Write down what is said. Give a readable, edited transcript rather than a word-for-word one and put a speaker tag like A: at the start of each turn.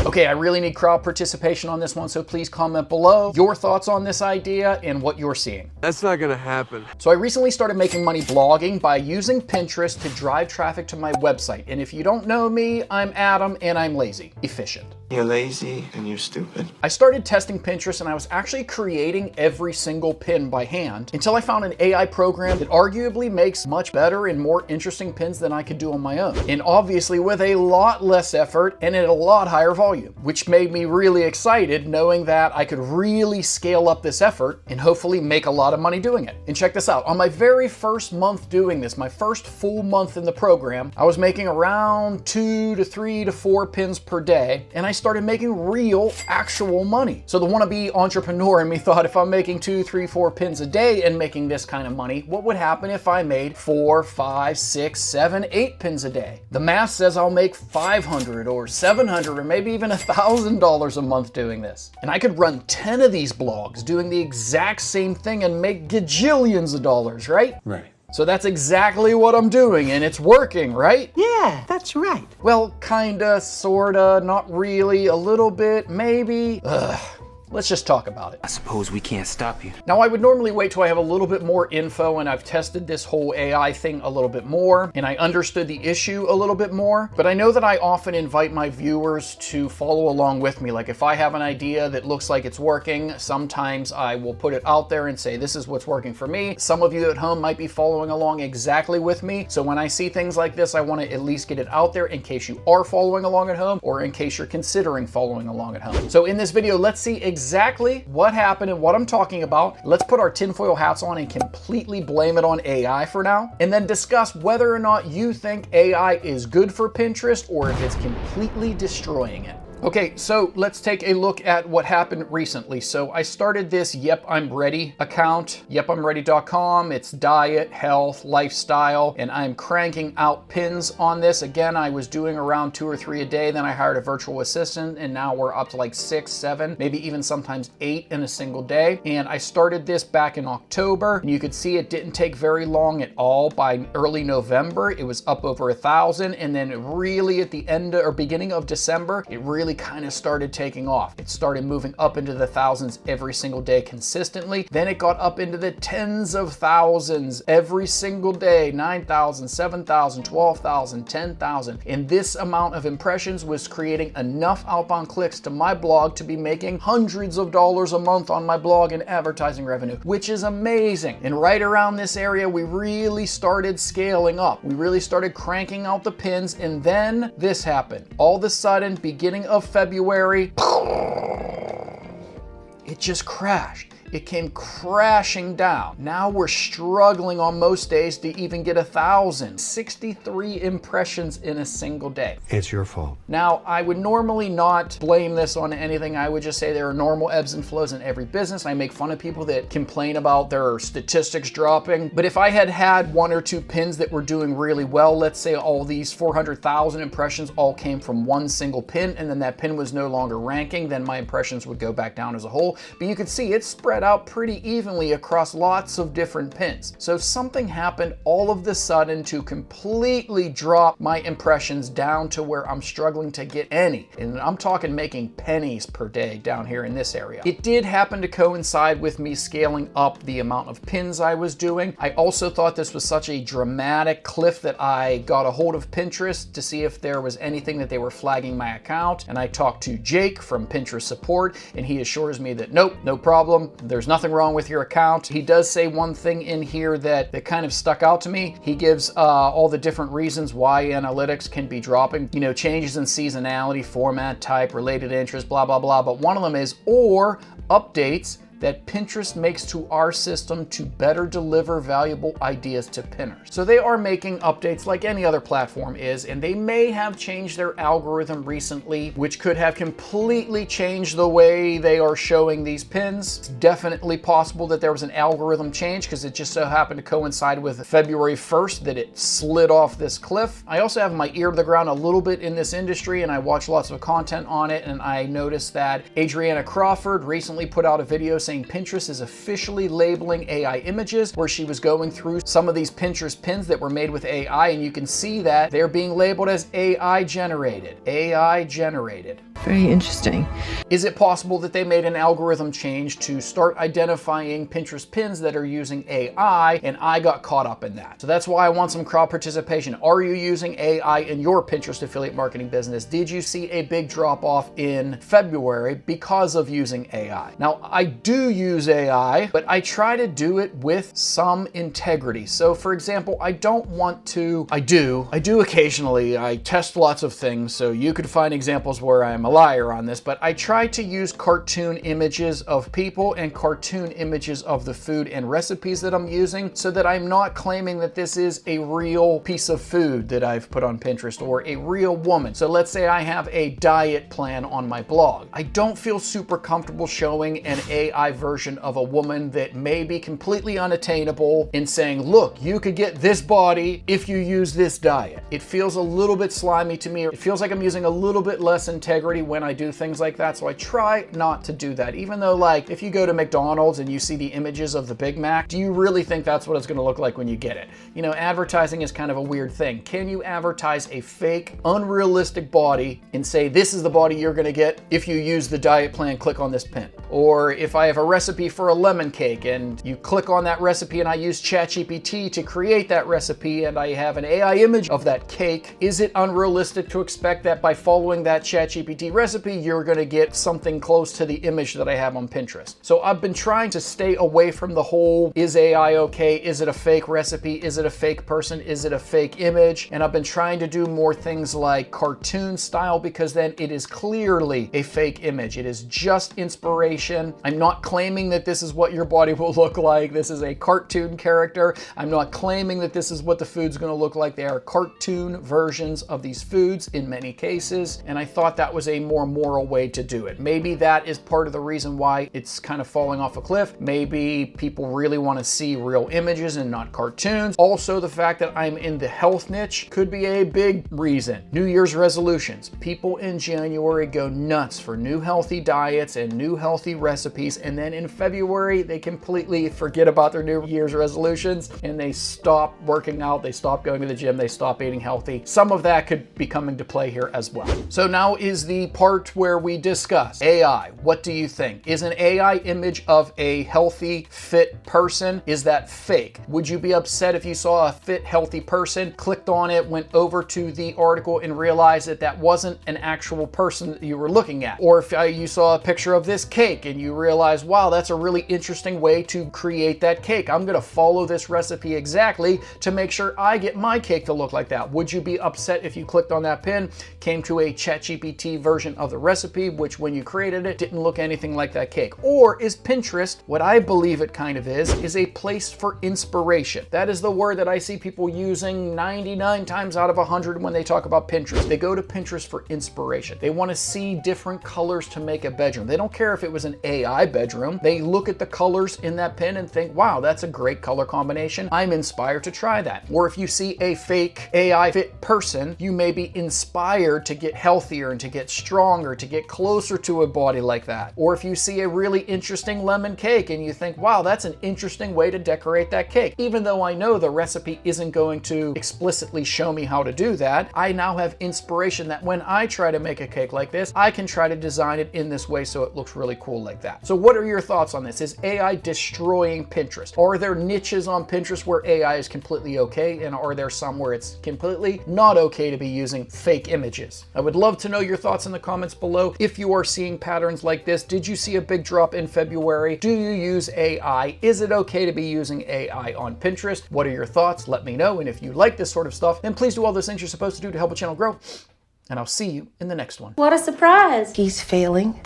A: Okay, I really need crowd participation on this one, so please comment below your thoughts on this idea and what you're seeing.
B: That's not gonna happen.
A: So I recently started making money blogging by using Pinterest to drive traffic to my website. And if you don't know me, I'm Adam and I'm lazy. Efficient.
C: You're lazy and you're stupid.
A: I started testing Pinterest and I was actually creating every single pin by hand until I found an AI program that arguably makes much better and more interesting pins than I could do on my own. And obviously with a lot less effort and at a lot higher volume, which made me really excited knowing that I could really scale up this effort and hopefully make a lot of money doing it. And check this out, on my very first month doing this, my first full month in the program, I was making around 2 to 3 to 4 pins per day, and I started making real, actual money. So the wannabe entrepreneur in me thought, if I'm making 2, 3, 4 pins a day and making this kind of money, what would happen if I made 4, 5, 6, 7, 8 pins a day? The math says I'll make $500 or $700 or maybe even $1,000 a month doing this. And I could run 10 of these blogs doing the exact same thing and make gajillions of dollars, right?
C: Right.
A: So that's exactly what I'm doing, and it's working, right?
D: Yeah, that's right.
A: Well, kinda, sorta, not really, a little bit, maybe. Let's just talk about it.
E: I suppose we can't stop you.
A: Now, I would normally wait till I have a little bit more info and I've tested this whole AI thing a little bit more and I understood the issue a little bit more, but I know that I often invite my viewers to follow along with me. Like if I have an idea that looks like it's working, sometimes I will put it out there and say, this is what's working for me. Some of you at home might be following along exactly with me. So when I see things like this, I want to at least get it out there in case you are following along at home or in case you're considering following along at home. So in this video, let's see exactly what happened and what I'm talking about. Let's put our tinfoil hats on and completely blame it on AI for now, and then discuss whether or not you think AI is good for Pinterest or if it's completely destroying it. Okay, so let's take a look at what happened recently. So I started this Yep I'm Ready account, yepimready.com. It's diet, health, lifestyle, and I'm cranking out pins on this. Again, I was doing around 2 or 3 a day. Then I hired a virtual assistant and now we're up to like 6, 7, maybe even sometimes 8 in a single day. And I started this back in October and you could see it didn't take very long at all. By early November, it was up over 1,000. And then really at the end or beginning of December, it really kind of started taking off. It started moving up into the thousands every single day consistently. Then it got up into the tens of thousands every single day, 9,000, 7,000, 12,000, 10,000. And this amount of impressions was creating enough outbound clicks to my blog to be making hundreds of dollars a month on my blog in advertising revenue, which is amazing. And right around this area, we really started scaling up. We really started cranking out the pins, and then this happened. All of a sudden, beginning of February, it just crashed. It came crashing down. Now we're struggling on most days to even get 1,000. 63 impressions in a single day.
F: It's your fault.
A: Now, I would normally not blame this on anything. I would just say there are normal ebbs and flows in every business. I make fun of people that complain about their statistics dropping. But if I had had 1 or 2 pins that were doing really well, let's say all these 400,000 impressions all came from one single pin, and then that pin was no longer ranking, then my impressions would go back down as a whole. But you can see it's spread out pretty evenly across lots of different pins. So something happened all of a sudden to completely drop my impressions down to where I'm struggling to get any. And I'm talking making pennies per day down here in this area. It did happen to coincide with me scaling up the amount of pins I was doing. I also thought this was such a dramatic cliff that I got a hold of Pinterest to see if there was anything that they were flagging my account. And I talked to Jake from Pinterest support, and he assures me that nope, no problem. There's nothing wrong with your account. He does say one thing in here that kind of stuck out to me. He gives all the different reasons why analytics can be dropping, you know, changes in seasonality, format type, related interest, blah, blah, blah. But one of them is, or updates that Pinterest makes to our system to better deliver valuable ideas to pinners. So they are making updates like any other platform is, and they may have changed their algorithm recently, which could have completely changed the way they are showing these pins. It's definitely possible that there was an algorithm change because it just so happened to coincide with February 1st that it slid off this cliff. I also have my ear to the ground a little bit in this industry, and I watch lots of content on it, and I noticed that Adriana Crawford recently put out a video saying Pinterest is officially labeling AI images, where she was going through some of these Pinterest pins that were made with AI, and you can see that they're being labeled as AI generated. AI generated.
B: Very interesting.
A: Is it possible that they made an algorithm change to start identifying Pinterest pins that are using AI, and I got caught up in that? So that's why I want some crowd participation. Are you using AI in your Pinterest affiliate marketing business? Did you see a big drop off in February because of using AI? Now, I do use AI, but I try to do it with some integrity. So for example, I do occasionally, I test lots of things, so you could find examples where I'm a liar on this, but I try to use cartoon images of people and cartoon images of the food and recipes that I'm using, so that I'm not claiming that this is a real piece of food that I've put on Pinterest or a real woman. So let's say I have a diet plan on my blog. I don't feel super comfortable showing an AI version of a woman that may be completely unattainable and saying, look, you could get this body if you use this diet. It feels a little bit slimy to me. It feels like I'm using a little bit less integrity when I do things like that. So I try not to do that. Even though, like, if you go to McDonald's and you see the images of the Big Mac, do you really think that's what it's going to look like when you get it? You know, advertising is kind of a weird thing. Can you advertise a fake, unrealistic body and say, this is the body you're going to get if you use the diet plan, click on this pin? Or if I have a recipe for a lemon cake and you click on that recipe and I use ChatGPT to create that recipe and I have an AI image of that cake, is it unrealistic to expect that by following that ChatGPT recipe, you're going to get something close to the image that I have on Pinterest? So I've been trying to stay away from the whole, is AI okay? Is it a fake recipe? Is it a fake person? Is it a fake image? And I've been trying to do more things like cartoon style, because then it is clearly a fake image. It is just inspiration. I'm not claiming that this is what your body will look like. This is a cartoon character. I'm not claiming that this is what the food's going to look like. They are cartoon versions of these foods in many cases, and I thought that was a more moral way to do it. Maybe that is part of the reason why it's kind of falling off a cliff. Maybe people really want to see real images and not cartoons. Also, the fact that I'm in the health niche could be a big reason. New Year's resolutions. People in January go nuts for new healthy diets and new healthy recipes, and then in February they completely forget about their New Year's resolutions and they stop working out, they stop going to the gym, they stop eating healthy. Some of that could be coming to play here as well. So now is the part where we discuss AI. What do you think? Is an AI image of a healthy, fit person, is that fake? Would you be upset if you saw a fit, healthy person, clicked on it, went over to the article and realized that that wasn't an actual person that you were looking at? Or if you saw a picture of this cake and you realize, wow, that's a really interesting way to create that cake. I'm gonna follow this recipe exactly to make sure I get my cake to look like that. Would you be upset if you clicked on that pin, came to a ChatGPT version of the recipe, which when you created it didn't look anything like that cake? Or is Pinterest, what I believe it kind of is a place for inspiration? That is the word that I see people using 99 times out of 100 when they talk about Pinterest. They go to Pinterest for inspiration. They want to see different colors to make a bedroom. They don't care if it was an AI bedroom. They look at the colors in that pin and think, wow, that's a great color combination. I'm inspired to try that. Or if you see a fake AI fit person, you may be inspired to get healthier and to get stronger, to get closer to a body like that. Or if you see a really interesting lemon cake and you think, wow, that's an interesting way to decorate that cake. Even though I know the recipe isn't going to explicitly show me how to do that, I now have inspiration that when I try to make a cake like this, I can try to design it in this way so it looks really cool like that. So what are your thoughts on this? Is AI destroying Pinterest? Are there niches on Pinterest where AI is completely okay, and are there some where it's completely not okay to be using fake images? I would love to know your thoughts in the comments below. If you are seeing patterns like this, did you see a big drop in February? Do you use AI? Is it okay to be using AI on Pinterest? What are your thoughts? Let me know. And if you like this sort of stuff, then please do all those things you're supposed to do to help a channel grow. And I'll see you in the next one.
D: What a surprise!
B: He's failing.